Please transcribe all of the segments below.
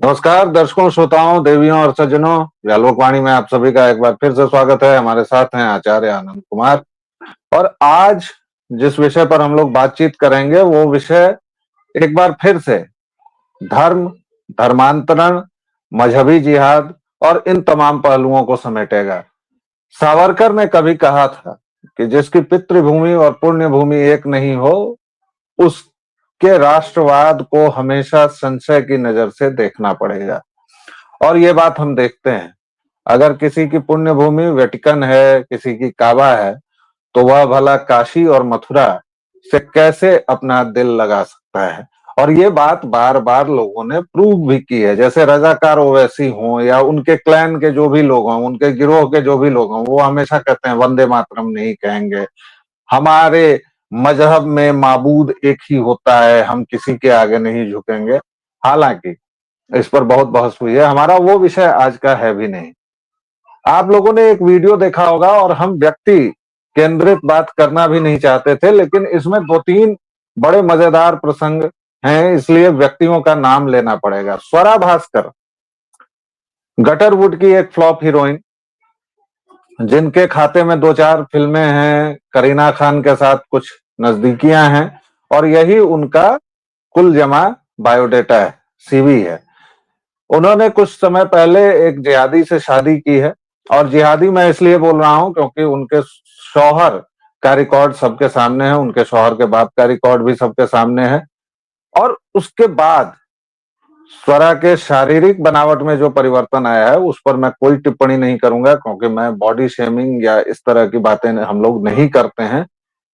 नमस्कार दर्शकों, श्रोताओं, देवियों और सज्जनों, व्यालोकवाणी में आप सभी का एक बार फिर से स्वागत है। हमारे साथ हैं आचार्य आनंद कुमार। और आज जिस विषय पर हम लोग बातचीत करेंगे वो विषय एक बार फिर से धर्म, धर्मांतरण, मजहबी जिहाद और इन तमाम पहलुओं को समेटेगा। सावरकर ने कभी कहा था कि जिसकी पितृभूमि और पुण्य भूमि एक नहीं हो, उसके राष्ट्रवाद को हमेशा संशय की नजर से देखना पड़ेगा। और ये बात हम देखते हैं, अगर किसी की पुण्य भूमि वेटिकन है, किसी की काबा है, तो वह भला काशी और मथुरा से कैसे अपना दिल लगा सकता है। और ये बात बार बार लोगों ने प्रूव भी की है। जैसे रजाकार ओवैसी हों या उनके क्लैन के जो भी लोग हों, उनके गिरोह के जो भी लोग हों, वो हमेशा कहते हैं वंदे मातरम नहीं कहेंगे, हमारे मजहब में माबूद एक ही होता है, हम किसी के आगे नहीं झुकेंगे। हालांकि इस पर बहुत बहस हुई है, हमारा वो विषय आज का है भी नहीं। आप लोगों ने एक वीडियो देखा होगा, और हम व्यक्ति केंद्रित बात करना भी नहीं चाहते थे, लेकिन इसमें दो तीन बड़े मजेदार प्रसंग हैं, इसलिए व्यक्तियों का नाम लेना पड़ेगा। स्वरा भास्कर, गटरवुड की एक फ्लॉप हीरोइन, जिनके खाते में दो चार फिल्में हैं, करीना खान के साथ कुछ नजदीकियां हैं, और यही उनका कुल जमा बायोडेटा है, सीवी है। उन्होंने कुछ समय पहले एक जिहादी से शादी की है। और जिहादी मैं इसलिए बोल रहा हूं क्योंकि उनके शौहर का रिकॉर्ड सबके सामने है, उनके शौहर के बाप का रिकॉर्ड भी सबके सामने है। और उसके बाद स्वरा के शारीरिक बनावट में जो परिवर्तन आया है उस पर मैं कोई टिप्पणी नहीं करूंगा, क्योंकि मैं बॉडी शेमिंग या इस तरह की बातें हम लोग नहीं करते हैं।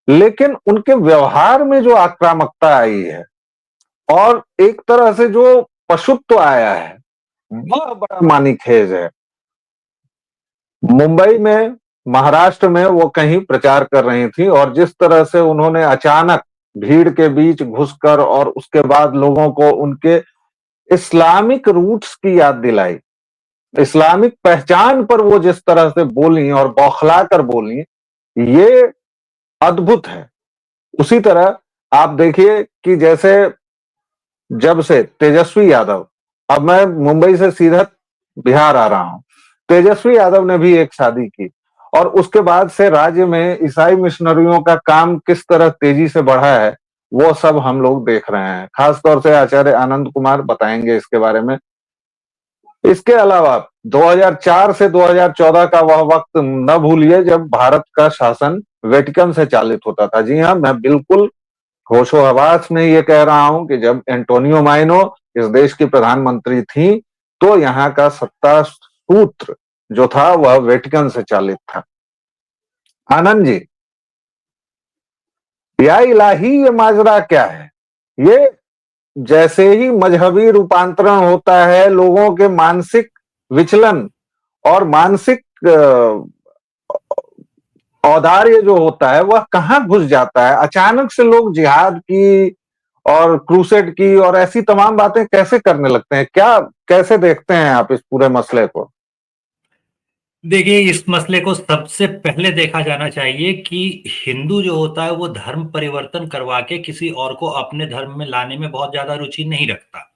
लेकिन उनके व्यवहार में जो आक्रामकता आई है और एक तरह से जो पशुत्व आया है, वह बड़ा मानीखेज है। मुंबई में, महाराष्ट्र में वो कहीं प्रचार कर रही थी, और जिस तरह से उन्होंने अचानक भीड़ के बीच घुसकर और उसके बाद लोगों को उनके इस्लामिक रूट्स की याद दिलाई, इस्लामिक पहचान पर वो जिस तरह से बोली और बौखला कर बोली, ये अद्भुत है। उसी तरह आप देखिए कि जैसे जब से तेजस्वी यादव, अब मैं मुंबई से सीधा बिहार आ रहा हूं, तेजस्वी यादव ने भी एक शादी की, और उसके बाद से राज्य में ईसाई मिशनरियों का काम किस तरह तेजी से बढ़ा है, वो सब हम लोग देख रहे हैं। खासतौर से आचार्य आनंद कुमार बताएंगे इसके बारे में। इसके अलावा 2004 से 2014 का वह वक्त न भूलिए जब भारत का शासन वेटिकन से चालित होता था। जी हाँ, मैं बिल्कुल होशो हवास में ये कह रहा हूं कि जब एंटोनियो माइनो इस देश की प्रधानमंत्री थी, तो यहाँ का सत्ता सूत्र जो था वह वेटिकन से चालित था। आनंद जी, या इलाही, ये माजरा क्या है? ये जैसे ही मजहबी रूपांतरण होता है, लोगों के मानसिक विचलन और मानसिक औदार्य जो होता है वह कहाँ घुस जाता है। अचानक से लोग जिहाद की और क्रूसेड की और ऐसी तमाम बातें कैसे करने लगते हैं? क्या, कैसे देखते हैं आप इस पूरे मसले को? देखिए, इस मसले को सबसे पहले देखा जाना चाहिए कि हिंदू जो होता है वो धर्म परिवर्तन करवा के किसी और को अपने धर्म में लाने में बहुत ज्यादा रुचि नहीं रखता।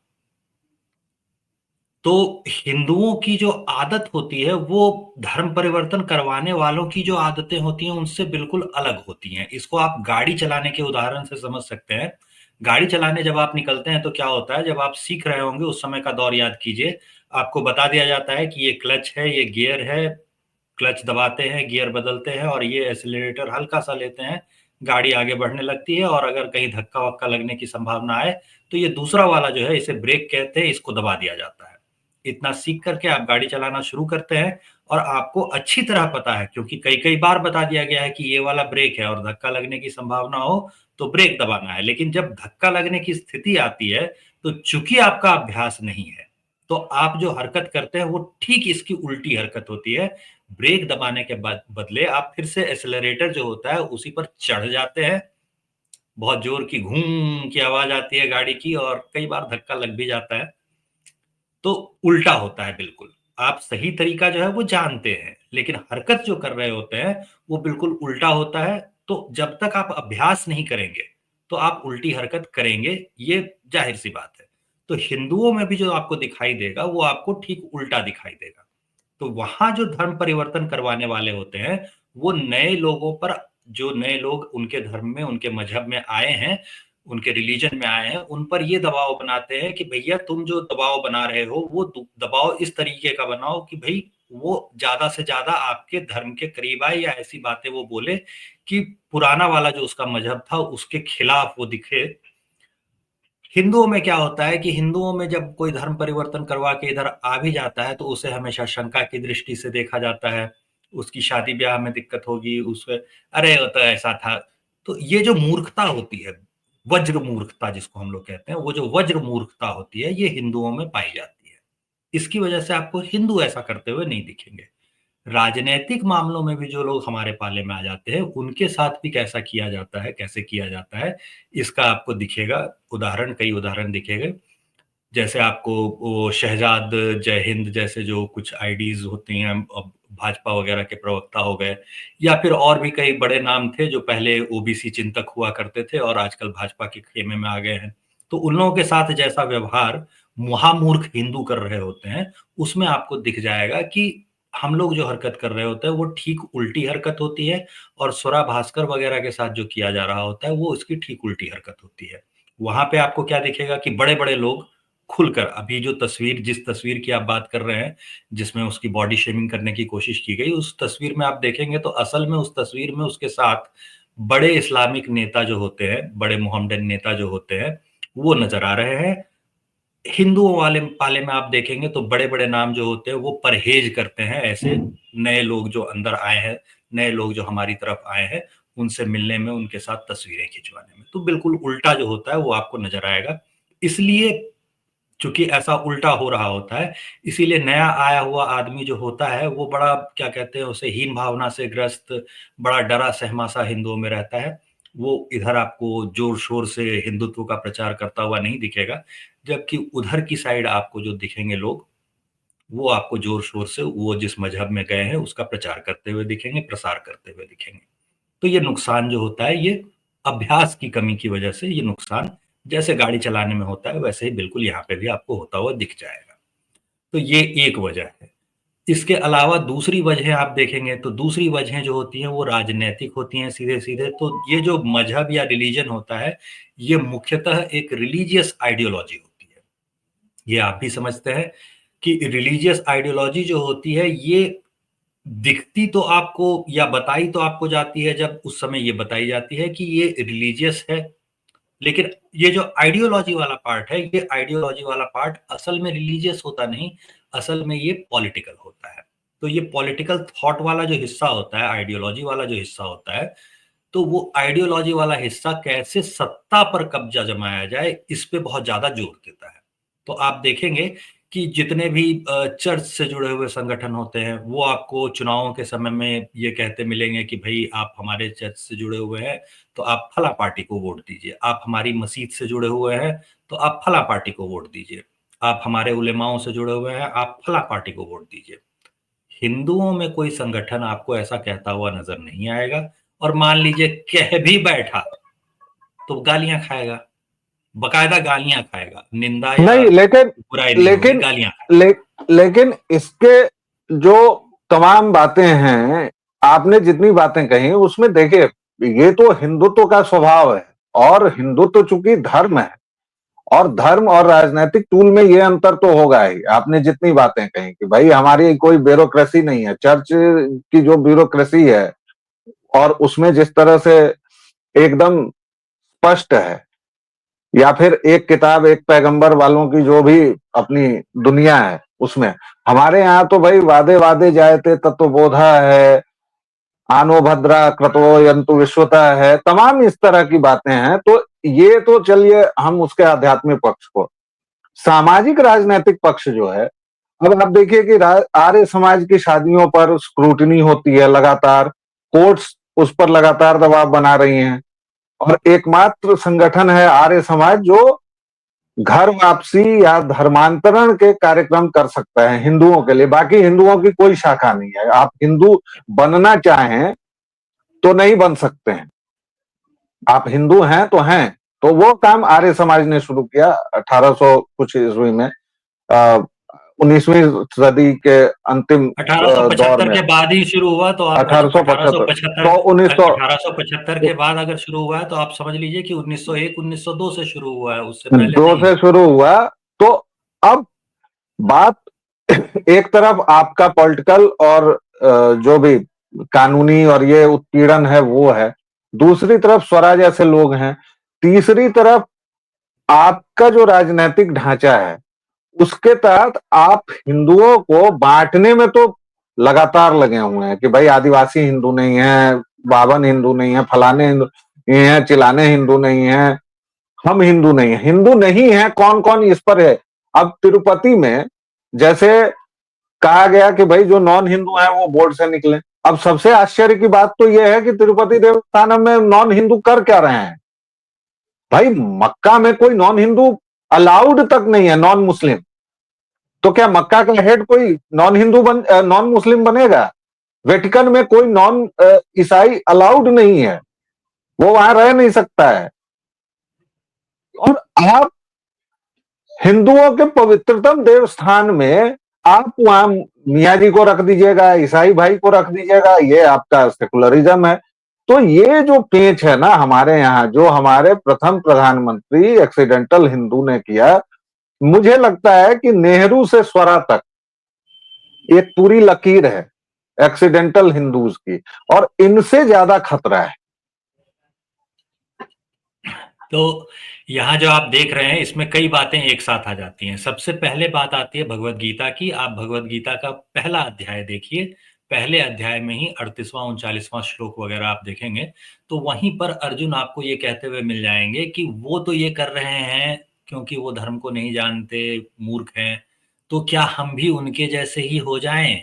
तो हिंदुओं की जो आदत होती है वो धर्म परिवर्तन करवाने वालों की जो आदतें होती हैं उनसे बिल्कुल अलग होती हैं। इसको आप गाड़ी चलाने के उदाहरण से समझ सकते हैं। गाड़ी चलाने जब आप निकलते हैं तो क्या होता है, जब आप सीख रहे होंगे उस समय का दौर याद कीजिए। आपको बता दिया जाता है कि ये क्लच है, ये गियर है, क्लच दबाते हैं, गियर बदलते हैं और ये एक्सीलरेटर हल्का सा लेते हैं, गाड़ी आगे बढ़ने लगती है। और अगर कहीं धक्का वक्का लगने की संभावना आए तो ये दूसरा वाला जो है, इसे ब्रेक कहते हैं, इसको दबा दिया जाता है। इतना सीख करके आप गाड़ी चलाना शुरू करते हैं और आपको अच्छी तरह पता है, क्योंकि कई कई बार बता दिया गया है कि ये वाला ब्रेक है और धक्का लगने की संभावना हो तो ब्रेक दबाना है। लेकिन जब धक्का लगने की स्थिति आती है तो चूंकि आपका अभ्यास नहीं है, तो आप जो हरकत करते हैं वो ठीक इसकी उल्टी हरकत होती है। ब्रेक दबाने के बाद बदले आप फिर से एक्सेलरेटर जो होता है उसी पर चढ़ जाते हैं। बहुत जोर की घूम की आवाज आती है गाड़ी की और कई बार धक्का लग भी जाता है। तो उल्टा होता है बिल्कुल। आप सही तरीका जो है वो जानते हैं, लेकिन हरकत जो कर रहे होते हैं वो बिल्कुल उल्टा होता है। तो जब तक आप अभ्यास नहीं करेंगे तो आप उल्टी हरकत करेंगे, ये जाहिर सी बात है। तो हिंदुओं में भी जो आपको दिखाई देगा वो आपको ठीक उल्टा दिखाई देगा। तो वहाँ जो धर्म परिवर्तन करवाने वाले होते हैं, वो नए लोगों पर, जो नए लोग उनके धर्म में, उनके मज़हब में आए हैं, उनके रिलीजन में आए हैं, उन पर ये दबाव बनाते हैं कि भैया तुम जो दबाव बना रहे हो, वो दबाव इस तरीके का बनाओ कि भई वो ज़्यादा से ज़्यादा आपके धर्म के करीब आए, या ऐसी बातें वो बोले कि पुराना वाला जो उसका मज़हब था, उसके खिलाफ वो दिखे। हिंदुओं में क्या होता है कि हिंदुओं में जब कोई धर्म परिवर्तन करवा के इधर आ भी जाता है, तो उसे हमेशा शंका की दृष्टि से देखा जाता है। उसकी शादी-ब्याह में दिक्कत होगी, उसमें अरे! वो तो ऐसा था। तो ये जो मूर्खता होती है, वज्र मूर्खता जिसको हम लोग कहते हैं, वो जो वज्र मूर्खता होती है, ये हिंदुओं में पाई जाती है। इसकी वजह से आपको हिंदू ऐसा करते हुए नहीं दिखेंगे। राजनैतिक मामलों में भी जो लोग हमारे पाले में आ जाते हैं, उनके साथ भी कैसा किया जाता है, कैसे किया जाता है, इसका आपको दिखेगा उदाहरण, कई उदाहरण दिखेंगे। जैसे आपको वो शहजाद जय हिंद जैसे जो कुछ आईडीज़ होती हैं, अब भाजपा वगैरह के प्रवक्ता हो गए, या फिर और भी कई बड़े नाम थे जो पहले ओबीसी चिंतक हुआ करते थे और आजकल भाजपा के खेमे में आ गए हैं। तो उन लोगों के साथ जैसा व्यवहार महामूर्ख हिंदू कर रहे होते हैं, उसमें आपको दिख जाएगा कि हम लोग जो हरकत कर रहे होते हैं, वो ठीक उल्टी हरकत होती है, और स्वरा भास्कर वगैरह के साथ जो किया जा रहा होता है, वो इसकी ठीक उल्टी हरकत होती है। वहाँ पे आपको क्या दिखेगा कि बड़े-बड़े लोग खुलकर, अभी जो तस्वीर, जिस तस्वीर की आप बात कर रहे हैं, जिसमें उसकी बॉडी शेमिंग करने की कोशिश की गई, उस तस्वीर में आप देखेंगे तो असल में उस तस्वीर में उसके साथ बड़े इस्लामिक नेता जो होते हैं, बड़े मोहम्मडन नेता जो होते हैं, वो नज़र आ रहे हैं। हिंदुओं वाले पाले में आप देखेंगे तो बड़े-बड़े नाम जो होते हैं, वो परहेज़ करते हैं ऐसे नए लोग जो अंदर आए हैं, नए लोग जो हमारी तरफ आए हैं, उनसे मिलने में, उनके साथ तस्वीरें खिंचवाने में। तो बिल्कुल उल्टा जो होता है, वो आपको नज़र आएगा। इसलिए चूँकि ऐसा उल्टा हो रहा होता है, इसीलिए नया आया हुआ आदमी जो होता है, वो बड़ा क्या कहते हैं उसे, हीन भावना से ग्रस्त, बड़ा डरा-सहमा सा हिंदुओं में रहता है। वो इधर आपको ज़ोर-शोर से हिंदुत्व का प्रचार करता हुआ नहीं दिखेगा, जबकि उधर की साइड आपको जो दिखेंगे लोग, वो आपको ज़ोर-शोर से वो जिस मज़हब में गए हैं, उसका प्रचार करते हुए दिखेंगे, प्रसार करते हुए दिखेंगे। तो ये नुकसान जो होता है, ये अभ्यास की कमी की वजह से ये नुकसान, जैसे गाड़ी चलाने में होता है, वैसे ही बिल्कुल यहाँ पे भी आपको होता हुआ दिख जाएगा। तो ये एक वजह है। इसके अलावा दूसरी वजह आप देखेंगे तो दूसरी वजहें जो होती हैं, वो राजनैतिक होती हैं सीधे-सीधे। तो ये जो मज़हब या रिलिजन होता है, ये मुख्यतः एक रिलीजियस आइडियोलॉजी होती है। ये आप भी समझते हैं कि रिलीजियस आइडियोलॉजी जो होती है, ये दिखती तो आपको या बताई तो आपको जाती है, जब उस समय ये बताई जाती है कि ये रिलीजियस है, लेकिन ये जो आइडियोलॉजी वाला पार्ट है, ये आइडियोलॉजी वाला पार्ट असल में रिलीजियस होता नहीं, असल में ये पॉलिटिकल होता है। तो ये पॉलिटिकल थॉट वाला जो हिस्सा होता है, आइडियोलॉजी वाला जो हिस्सा होता है, तो वो आइडियोलॉजी वाला हिस्सा कैसे सत्ता पर कब्जा जमाया जाए, इस पे बहुत ज़्यादा जोर देता है। तो आप देखेंगे कि जितने भी चर्च से जुड़े हुए संगठन होते हैं, वो आपको चुनावों के समय में ये कहते मिलेंगे कि भई आप हमारे चर्च से जुड़े हुए हैं, तो आप फलाँ पार्टी को वोट दीजिए। आप हमारी मस्जिद से जुड़े हुए हैं, तो आप फलाँ पार्टी को वोट दीजिए। आप हमारे उलेमाओं से जुड़े हुए हैं, आप फलाँ पार्टी को वोट दीजिए। हिंदुओं में कोई संगठन आपको ऐसा कहता हुआ नज़र नहीं आएगा, और मान लीजिए कह भी बैठा, तो गालियाँ खाएगा, बाकायदा गालियाँ खाएगा, निंदा या नहीं, लेकिन बुराई नहीं होगी, लेकिन गालियाँ ले, लेकिन इसके जो तमाम बातें हैं, आपने जितनी बातें कही उसमें देखिए, ये तो हिंदुत्व का स्वभाव है, और हिंदुत्व चूंकि धर्म है, और धर्म और राजनीतिक टूल में ये अंतर तो होगा ही। आपने जितनी बातें कही कि भाई हमारी कोई ब्यूरोक्रेसी नहीं है, चर्च की जो ब्यूरोक्रेसी है, और उसमें जिस तरह से एकदम स्पष्ट है, या फिर एक किताब एक पैगंबर वालों की जो भी अपनी दुनिया है उसमें, हमारे यहाँ तो भाई वादे वादे जायते तत्वबोधा है, आनो भद्रा क्रतो यंतु विश्वता है, तमाम इस तरह की बातें हैं। तो ये तो चलिए हम उसके आध्यात्मिक पक्ष को, सामाजिक राजनीतिक पक्ष जो है, अब आप देखिए कि आर्य समाज की शादियों पर स्क्रूटनी होती है लगातार, कोर्ट्स उस पर लगातार दबाव बना रही हैं, और एकमात्र संगठन है आर्य समाज जो घर वापसी या धर्मांतरण के कार्यक्रम कर सकता है हिंदुओं के लिए। बाकी हिंदुओं की कोई शाखा नहीं है, आप हिंदू बनना चाहें तो नहीं बन सकते हैं, आप हिंदू हैं तो हैं, तो वो काम आर्य समाज ने शुरू किया 1800 कुछ ईस्वी में, 19वीं सदी के अंतिम दौर 1875 में, के बाद ही शुरू हुआ, तो आप 1875। 1875 तो 1900 1875 के बाद अगर शुरू हुआ है तो आप समझ लीजिए कि 1901 1902 से शुरू हुआ है, उससे पहले दो नहीं से हुआ। शुरू हुआ। तो अब बात एक तरफ आपका पॉलिटिकल और जो भी कानूनी और ये उत्पीड़न है वो है, दूसरी तरफ स्वराज ऐसे लोग हैं, तीसरी तरफ आपका जो राजनीतिक ढांचा है उसके तहत आप हिंदुओं को बांटने में तो लगातार लगे हुए हैं कि भाई आदिवासी हिंदू नहीं है, बावन हिंदू नहीं है, फलाने हिंदू नहीं है, चिलाने हिंदू नहीं है, हम हिंदू नहीं है। हिंदू नहीं है कौन कौन इस पर है। अब तिरुपति में जैसे कहा गया कि भाई जो नॉन हिंदू है वो बोर्ड से निकले। अब सबसे आश्चर्य की बात तो यह है कि तिरुपति देवस्थानम में नॉन हिंदू कर क्या रहे हैं। भाई मक्का में कोई नॉन हिंदू अलाउड तक नहीं है, नॉन मुस्लिम। तो क्या मक्का का हेड कोई नॉन हिंदू नॉन मुस्लिम बनेगा। वेटिकन में कोई नॉन ईसाई अलाउड नहीं है, वो वहां रह नहीं सकता है। और आप हिंदुओं के पवित्रतम देवस्थान में आप वहां मियाँ जी को रख दीजिएगा, ईसाई भाई को रख दीजिएगा, ये आपका सेकुलरिज्म है। तो ये जो पेच है ना हमारे यहाँ, जो हमारे प्रथम प्रधानमंत्री एक्सीडेंटल हिंदू ने किया, मुझे लगता है कि नेहरू से स्वरा तक एक पूरी लकीर है एक्सीडेंटल हिंदूज की, और इनसे ज्यादा खतरा है। तो यहाँ जो आप देख रहे हैं इसमें कई बातें एक साथ आ जाती हैं। सबसे पहले बात आती है भगवत गीता की। आप भगवत गीता का पहला अध्याय देखिए, पहले अध्याय में ही 38वां 39वां श्लोक वगैरह आप देखेंगे तो वहीं पर अर्जुन आपको ये कहते हुए मिल जाएंगे कि वो तो ये कर रहे हैं क्योंकि वो धर्म को नहीं जानते, मूर्ख हैं, तो क्या हम भी उनके जैसे ही हो जाएं।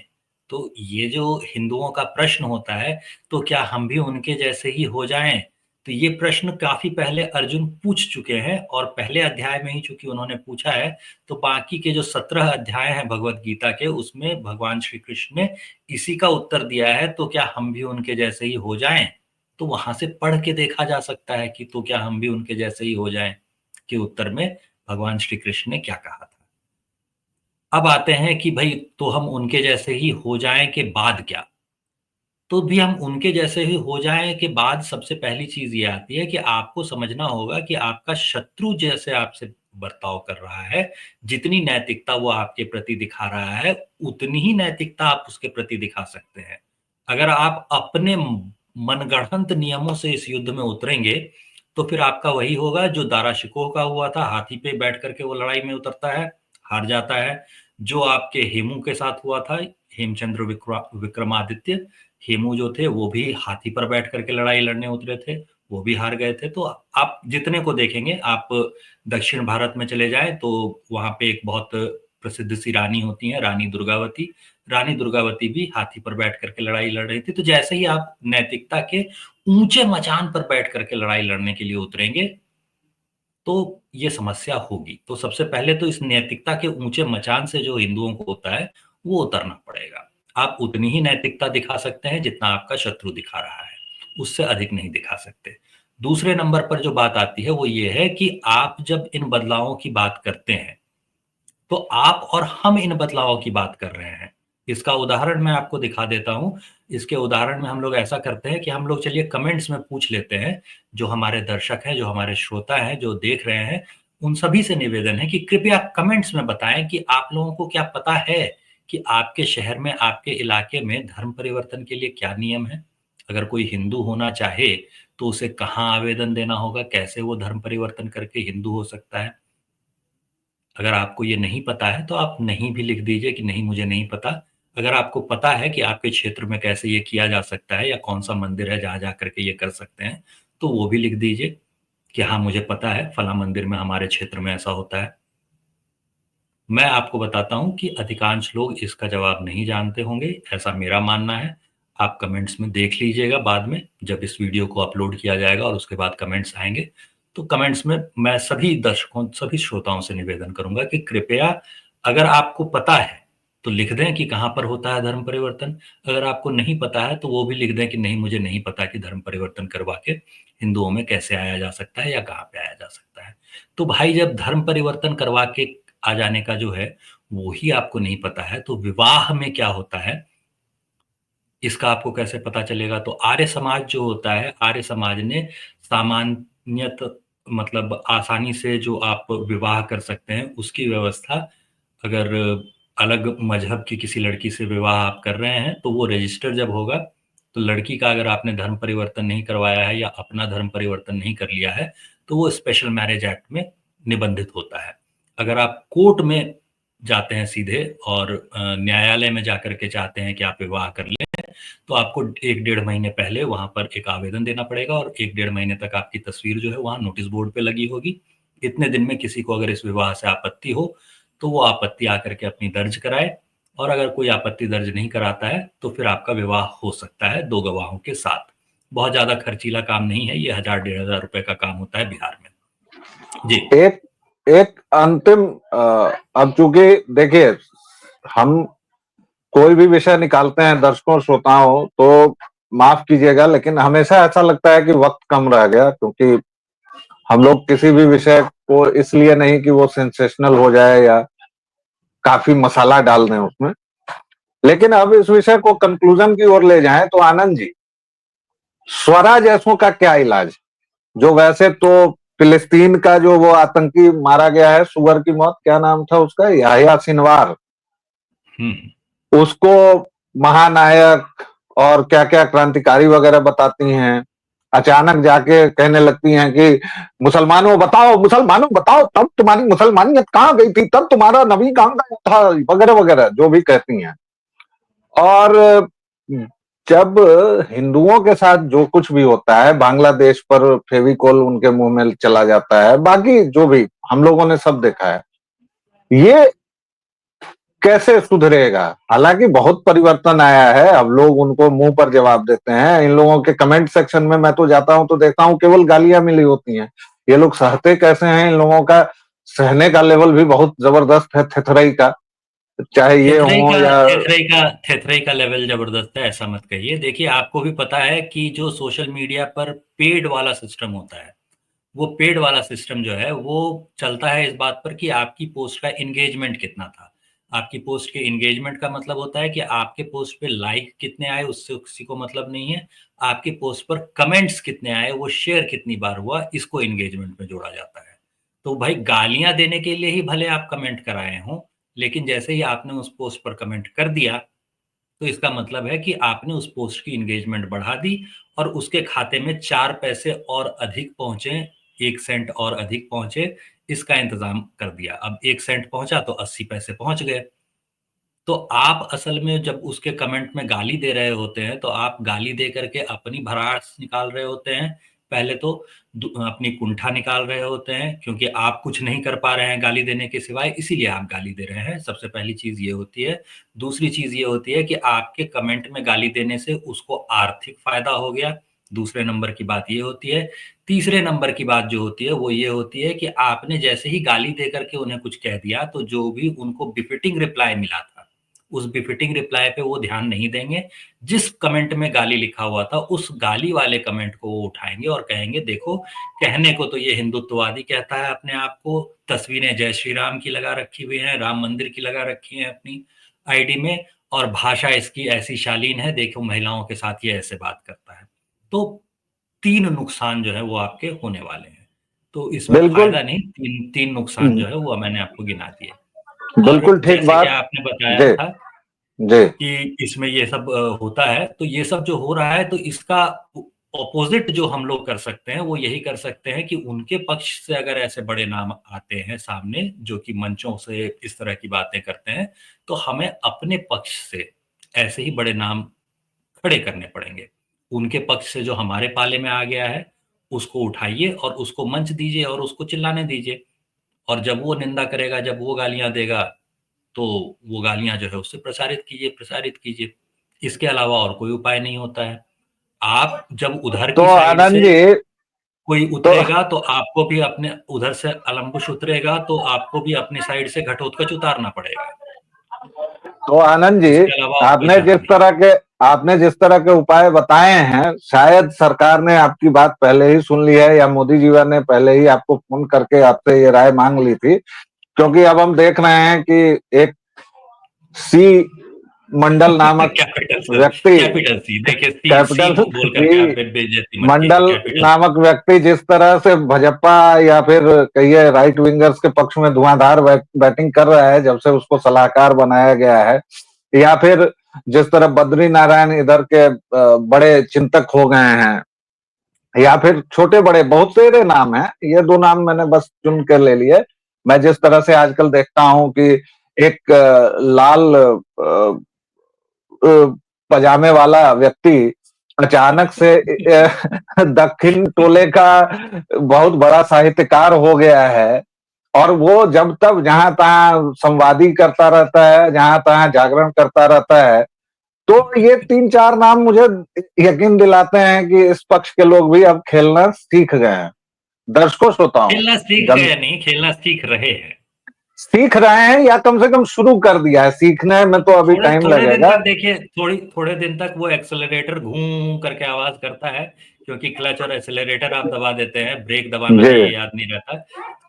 तो ये जो हिंदुओं का प्रश्न होता है, तो क्या हम भी उनके जैसे ही हो जाएं, तो ये प्रश्न काफी पहले अर्जुन पूछ चुके हैं और पहले अध्याय में ही चूंकि उन्होंने पूछा है, तो बाकी के जो 17 अध्याय हैं भगवत गीता के उसमें भगवान श्री कृष्ण ने इसी का उत्तर दिया है, तो क्या हम भी उनके जैसे ही हो जाएं। तो वहां से पढ़ के देखा जा सकता है कि तो क्या हम भी उनके जैसे ही हो जाएं के उत्तर में भगवान श्री कृष्ण ने क्या कहा था। अब आते हैं कि भाई तो हम उनके जैसे ही हो जाएं के बाद क्या। तो भी हम उनके जैसे ही हो जाएं के बाद सबसे पहली चीज ये आती है कि आपको समझना होगा कि आपका शत्रु जैसे आपसे बर्ताव कर रहा है, जितनी नैतिकता वो आपके प्रति दिखा रहा है उतनी ही नैतिकता आप उसके प्रति दिखा सकते हैं। अगर आप अपने मनगढ़ंत नियमों से इस युद्ध में उतरेंगे तो फिर आपका वही होगा जो दारा शिकोह का हुआ था। हाथी पे बैठ करके वो लड़ाई में उतरता है, हार जाता है। जो आपके हेमू के साथ हुआ था, हेमचंद्र विक्रमादित्य, हेमू जो थे वो भी हाथी पर बैठ करके लड़ाई लड़ने उतरे थे, वो भी हार गए थे। तो आप जितने को देखेंगे, आप दक्षिण भारत में चले जाएं तो वहां पे एक बहुत प्रसिद्ध सी रानी होती है, रानी दुर्गावती। रानी दुर्गावती भी हाथी पर बैठ करके लड़ाई लड़ रही थी। तो जैसे ही आप नैतिकता के ऊंचे मचान पर बैठ करके लड़ाई लड़ने के लिए उतरेंगे तो ये समस्या होगी। तो सबसे पहले तो इस नैतिकता के ऊंचे मचान से जो हिंदुओं को होता है वो उतरना पड़ेगा। आप उतनी ही नैतिकता दिखा सकते हैं जितना आपका शत्रु दिखा रहा है, उससे अधिक नहीं दिखा सकते। दूसरे नंबर पर जो बात आती है वो ये है कि आप जब इन बदलावों की बात करते हैं तो आप और हम इन बदलावों की बात कर रहे हैं। इसका उदाहरण मैं आपको दिखा देता हूं। इसके उदाहरण में हम लोग ऐसा करते हैं कि हम लोग चलिए कमेंट्स में पूछ लेते हैं, जो हमारे दर्शक हैं, जो हमारे श्रोता हैं, जो देख रहे हैं, उन सभी से निवेदन है कि कृपया कमेंट्स में बताएं कि आप लोगों को क्या पता है कि आपके शहर में, आपके इलाके में धर्म परिवर्तन के लिए क्या नियम है। अगर कोई हिंदू होना चाहे तो उसे कहाँ आवेदन देना होगा, कैसे वो धर्म परिवर्तन करके हिंदू हो सकता है। अगर आपको ये नहीं पता है तो आप नहीं भी लिख दीजिए कि नहीं मुझे नहीं पता। अगर आपको पता है कि आपके क्षेत्र में कैसे ये किया जा सकता है या कौन-सा मंदिर है जहाँ जा कर के ये कर सकते हैं, तो वो भी लिख दीजिए कि हाँ, मुझे पता है फलाँ मंदिर में हमारे क्षेत्र में ऐसा होता है। मैं आपको बताता हूँ कि अधिकांश लोग इसका जवाब नहीं जानते होंगे, ऐसा मेरा मानना है। आप कमेंट्स में देख लीजिएगा बाद में, जब इस वीडियो को अपलोड किया जाएगा और उसके बाद कमेंट्स आएँगे, तो कमेंट्स में मैं सभी दर्शकों, सभी श्रोताओं से निवेदन करूँगा कि कृपया, अगर आपको पता है तो लिख दें कि कहाँ पर होता है धर्म परिवर्तन। अगर आपको नहीं पता है तो वो भी लिख दें कि नहीं, मुझे नहीं पता कि धर्म परिवर्तन करवा के हिंदुओं में कैसे आया जा सकता है या कहाँ पे आया जा सकता है। तो भाई जब धर्म परिवर्तन करवा के आ जाने का जो है वो ही आपको नहीं पता है, तो विवाह में क्या होता है इसका आपको कैसे पता चलेगा? तो आर्य समाज जो होता है, आर्य समाज ने सामान्यत मतलब आसानी से जो आप विवाह कर सकते हैं उसकी व्यवस्था, अगर अलग मजहब की किसी लड़की से विवाह आप कर रहे हैं तो वो रजिस्टर जब होगा तो लड़की का अगर आपने धर्म परिवर्तन नहीं करवाया है या अपना धर्म परिवर्तन नहीं कर लिया है तो वो स्पेशल मैरिज एक्ट में निबंधित होता है। अगर आप कोर्ट में जाते हैं सीधे और न्यायालय में जाकर के चाहते हैं कि आप विवाह कर लें तो आपको 1 डेढ़ महीने पहले वहां पर एक आवेदन देना पड़ेगा और 1 डेढ़ महीने तक आपकी तस्वीर जो है वहां नोटिस बोर्ड पे लगी होगी। इतने दिन में किसी को अगर इस विवाह से आपत्ति हो तो वो आपत्ति आकर के अपनी दर्ज कराए, और अगर कोई आपत्ति दर्ज नहीं कराता है तो फिर आपका विवाह हो सकता है 2 गवाहों के साथ। बहुत ज्यादा खर्चीला काम नहीं है, ये 1000 डेढ़ हजार रुपए का काम होता है बिहार में। जी एक एक अंतिम अब चूंकि देखिए, हम कोई भी विषय निकालते हैं दर्शकों श्रोताओं, तो माफ कीजिएगा लेकिन हमेशा ऐसा लगता है कि वक्त कम रह गया, क्योंकि हम लोग किसी भी विषय को इसलिए नहीं कि वो सेंसेशनल हो जाए या काफी मसाला डाल दें उसमें, लेकिन अब इस विषय को कंक्लूजन की ओर ले जाएं तो आनंद जी, स्वराजयसों का क्या इलाज? जो वैसे तो फिलिस्तीन का जो वो आतंकी मारा गया है, सुअर की मौत, क्या नाम था उसका, याहिया सिनवार, उसको महानायक और क्या क्या क्रांतिकारी वगैरह बताती हैं, अचानक जाके कहने लगती हैं कि मुसलमानों बताओ तब तुम्हारी मुसलमानियत कहाँ गई थी, तब तुम्हारा नबी कहाँ गया था, वगैरह वगैरह जो भी कहती हैं। और जब हिंदुओं के साथ जो कुछ भी होता है, बांग्लादेश पर फेविकोल उनके मुंह में चला जाता है, बाकी जो भी हम लोगों ने सब देखा है, ये कैसे सुधरेगा? हालांकि बहुत परिवर्तन आया है, अब लोग उनको मुंह पर जवाब देते हैं। इन लोगों के कमेंट सेक्शन में मैं तो जाता हूं तो देखता हूं केवल गालियां मिली होती हैं। ये लोग सहते कैसे हैं? इन लोगों का सहने का लेवल भी बहुत जबरदस्त है, थेथरई का, चाहे ये थेथरई हो का या थेथरई का थेथरई का लेवल जबरदस्त है, ऐसा मत कहिए। देखिए आपको भी पता है कि जो सोशल मीडिया पर पेड वाला सिस्टम होता है, वो पेड वाला सिस्टम जो है वो चलता है इस बात पर कि आपकी पोस्ट का एंगेजमेंट कितना था। आपकी पोस्ट के एंगेजमेंट का मतलब होता है कि आपके पोस्ट पे लाइक कितने आए उससे किसी को मतलब नहीं है। आपकी पोस्ट पर कमेंट्स कितने आए, वो शेयर कितनी बार हुआ, इसको एंगेजमेंट में जोड़ा जाता है। तो भाई गालियां देने के लिए ही भले आप कमेंट कराए हों, लेकिन जैसे ही आपने उस पोस्ट पर कमेंट कर दिया तो इसका मतलब है कि आपने उस पोस्ट की एंगेजमेंट बढ़ा दी और उसके खाते में 4 पैसे और अधिक पहुंचे, 1 सेंट और अधिक पहुंचे, इसका इंतजाम कर दिया। अब 1 सेंट पहुंचा तो 80 पैसे पहुंच गए। तो आप असल में जब उसके कमेंट में गाली दे रहे होते हैं, तो आप गाली दे करके अपनी भड़ास निकाल रहे होते हैं। पहले तो अपनी कुंठा निकाल रहे होते हैं, क्योंकि आप कुछ नहीं कर पा रहे हैं गाली देने के सिवाय, इसीलिए आप गाली दे रहे हैं। सबसे पहली चीज़ ये होती है। दूसरी चीज़ ये होती है कि आपके कमेंट में गाली देने से उसको आर्थिक फ़ायदा हो गया। दूसरे नंबर की बात ये होती है। तीसरे नंबर की बात जो होती है, वो ये होती है कि आपने जैसे ही गाली दे करके उन्हें कुछ कह दिया, तो जो भी उनको बिफिटिंग रिप्लाई मिला था, उस बिफिटिंग रिप्लाई पे वो ध्यान नहीं देंगे। जिस कमेंट में गाली लिखा हुआ था, उस गाली वाले कमेंट को वो उठाएँगे और कहेंगे देखो, कहने को तो ये हिंदुत्ववादी कहता है अपने आप को, तस्वीरें जय श्री राम की लगा रखी हुई हैं, राम मंदिर की लगा रखी हैं अपनी आईडी में, और भाषा इसकी ऐसी शालीन है, देखो महिलाओं के साथ ये ऐसे बात करता है। तो 3 नुकसान जो है वो आपके होने वाले हैं। तो इसमें बिल्कुल, फ़ायदा नहीं, 3 नुकसान जो है वो मैंने आपको गिना दिए। और बिल्कुल ठीक जैसे कि बात। आपने बताया जी, था जी। कि इसमें ये सब होता है, तो ये सब जो हो रहा है तो इसका ऑपोजिट जो हम लोग कर सकते हैं, वो यही कर सकते हैं कि उनके पक्ष से अगर ऐसे बड़े नाम आते हैं सामने, जो कि मंचों से इस तरह की बातें करते हैं, तो हमें अपने पक्ष से ऐसे ही बड़े नाम खड़े करने पड़ेंगे। उनके पक्ष से जो हमारे पाले में आ गया है, उसको उठाइए और उसको मंच दीजिए और उसको चिल्लाने दीजिए। और जब वो निंदा करेगा, जब वो गालियाँ देगा, तो वो गालियाँ जो है उससे प्रसारित कीजिए। इसके अलावा और कोई उपाय नहीं होता है। आप जब उधर तो की साइड आनंद से जी, कोई तो उतरेगा तो आपको भी अपने उधर से अलम्बुश उतरेगा तो आपको भी अपनी साइड से घटोत्कच उतारना पड़ेगा। तो आनंद जी, इसके अलावा और कोई धर्म नहीं। आपने जिस तरह के उपाय बताए हैं, शायद सरकार ने आपकी बात पहले ही सुन ली है, या मोदी जी ने पहले ही आपको फोन करके आपसे ये राय मांग ली थी। क्योंकि अब हम देख रहे हैं कि एक सी मंडल नामक कैपिटल सी, व्यक्ति, कैपिटल सी, देखिए सी सी कैपिटल बोल करके आप सी बेइज्जती मत कीजिए, मंडल कैपिटल सी। नामक व्यक्ति जिस तरह से भाजपा या फिर कहिए राइट विंगर्स के पक्ष में धुआंधार बैटिंग कर रहा है जब से उसको सलाहकार बनाया गया है, या फिर जिस तरह बद्री नारायण इधर के बड़े चिंतक हो गए हैं, या फिर छोटे बड़े बहुत सारे नाम हैं, ये दो नाम मैंने बस चुन कर ले लिए। मैं जिस तरह से आजकल देखता हूं कि एक लाल पजामे वाला व्यक्ति अचानक से दक्षिण टोले का बहुत बड़ा साहित्यकार हो गया है, और वो जब तक जहां तहां संवादी करता रहता है, जहां तहां जागरण करता रहता है। तो ये 3-4 नाम मुझे यकीन दिलाते हैं कि इस पक्ष के लोग भी अब खेलना सीख गए हैं। दर्शकों श्रोताओं, खेलना सीख गए नहीं, खेलना सीख रहे हैं। सीख रहे हैं या कम से कम शुरू कर दिया है, सीखने में तो अभी थोड़े टाइम थोड़े दिन लगेगा। तक देखिए, थोड़े दिन तक वो एक्सेलरेटर घूं करके आवाज करता है, क्योंकि क्लच और एक्सेलरेटर आप दबा देते हैं, ब्रेक दबाना जी, भी याद नहीं रहता।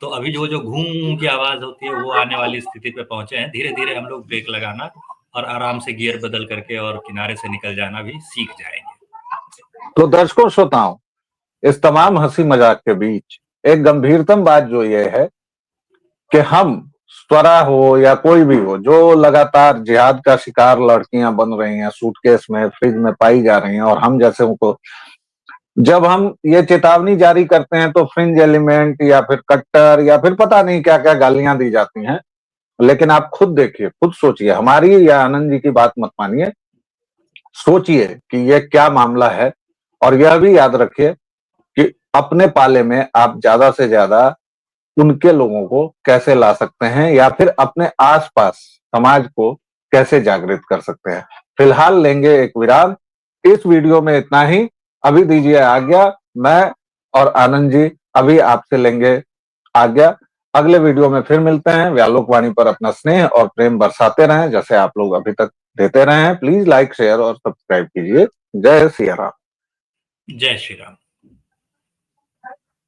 तो अभी जो जो घूं की आवाज होती है वो आने वाली स्थिति पे पहुंचे हैं। धीरे धीरे हम लोग ब्रेक लगाना और आराम से गियर बदल करके और किनारे से निकल जाना भी सीख जाएंगे। तो दर्शकों श्रोताओं, इस तमाम हंसी मजाक के बीच एक गंभीरतम बात जो ये है कि हम स्वरा हो या कोई भी हो, जो लगातार जिहाद का शिकार लड़कियां बन रही हैं, सूटकेस में फ्रिज में पाई जा रही हैं, और हम जैसे को जब हम ये चेतावनी जारी करते हैं तो फ्रिंज एलिमेंट या फिर कट्टर या फिर पता नहीं क्या क्या गालियां दी जाती हैं। लेकिन आप खुद देखिए, खुद सोचिए, हमारी या आनंद जी की बात मत मानिए, सोचिए कि यह क्या मामला है। और यह भी याद रखिए कि अपने पाले में आप ज्यादा से ज्यादा उनके लोगों को कैसे ला सकते हैं, या फिर अपने आसपास समाज को कैसे जागृत कर सकते हैं। फिलहाल लेंगे एक विराम। इस वीडियो में इतना ही। अभी दीजिए आज्ञा। मैं और आनंद जी अभी आपसे लेंगे आज्ञा। अगले वीडियो में फिर मिलते हैं। व्यालोक वाणी पर अपना स्नेह और प्रेम बरसाते रहें जैसे आप लोग अभी तक देते रहे हैं। प्लीज लाइक, शेयर और सब्सक्राइब कीजिए। जय सिया राम। जय श्री राम।